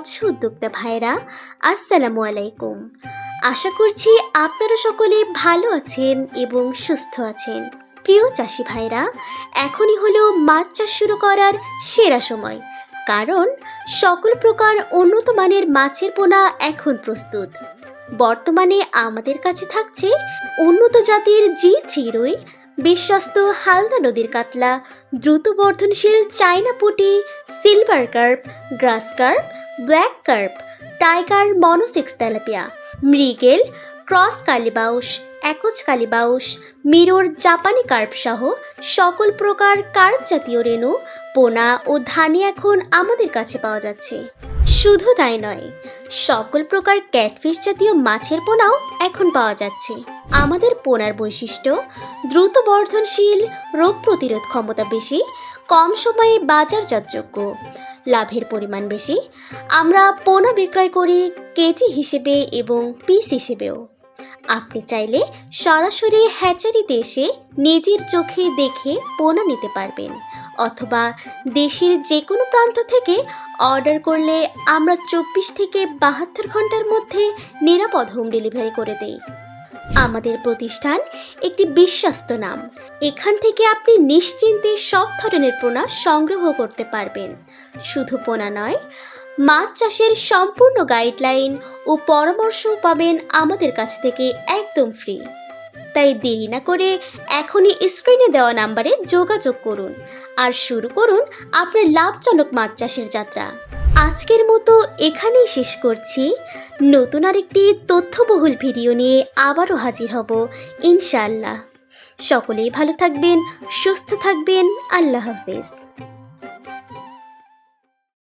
মৎস্য উদ্যোক্তা ভাইরা, আসসালামু আলাইকুম। আশা করছি আপনারা সকলে ভালো আছেন এবং সুস্থ আছেন। প্রিয় চাষি ভাইরা, এখনই হলো মাছ চাষ শুরু করার সেরা সময়, কারণ সকল প্রকার উন্নত মানের মাছের পোনা এখন প্রস্তুত। বর্তমানে আমাদের কাছে থাকছে উন্নত জাতের G3 রুই, বিশ্বস্ত হালদা নদীর কাতলা, দ্রুত বর্ধনশীল চায়না পুঁটি, সিলভার কার্প, গ্রাস carp, black carp, tiger monosex tilapia, মৃগেল, ক্রস কালিবাউস, একচ কালিবাউস, মিরর জাপানি কার্প সহ সকল প্রকার কার্প জাতীয় রেণু, পোনা ও ধানি এখন আমাদের কাছে পাওয়া যাচ্ছে। শুধু তাই নয়, সকল প্রকার ক্যাটফিশ জাতীয় মাছের পোনাও এখন পাওয়া যাচ্ছে। আমাদের পোনার বৈশিষ্ট্য দ্রুত বর্ধনশীল, রোগ প্রতিরোধ ক্ষমতা বেশি, কম সময়ে বাজারজাতযোগ্য, লাভের পরিমাণ বেশি। আমরা পোনা বিক্রয় করি কেজি হিসেবে এবং পিস হিসেবেও। আপনি চাইলে সরাসরি হ্যাচারিতে এসে নিজের চোখে দেখে পোনা নিতে পারবেন, অথবা দেশের যে কোনো প্রান্ত থেকে অর্ডার করলে আমরা 24 থেকে 72 ঘন্টার মধ্যে নিরাপদ হোম ডেলিভারি করে দেই। আমাদের প্রতিষ্ঠান একটি বিশ্বস্ত নাম। এখান থেকে আপনি নিশ্চিন্তে সব ধরনের পোনা সংগ্রহ করতে পারবেন। শুধু পোনা নয়, মাছ চাষের সম্পূর্ণ গাইডলাইন ও পরামর্শও পাবেন আমাদের কাছ থেকে একদম ফ্রি। তাই দেরি না করে এখনই স্ক্রিনে দেওয়া নাম্বারে যোগাযোগ করুন আর শুরু করুন আপনার লাভজনক মাছ চাষের যাত্রা। আজকের মতো এখানেই শেষ করছি। নতুন আরেকটি তথ্যবহুল ভিডিও নিয়ে আবারও হাজির হব ইনশাআল্লাহ। সকলেই ভালো থাকবেন, সুস্থ থাকবেন। আল্লাহ হাফেজ।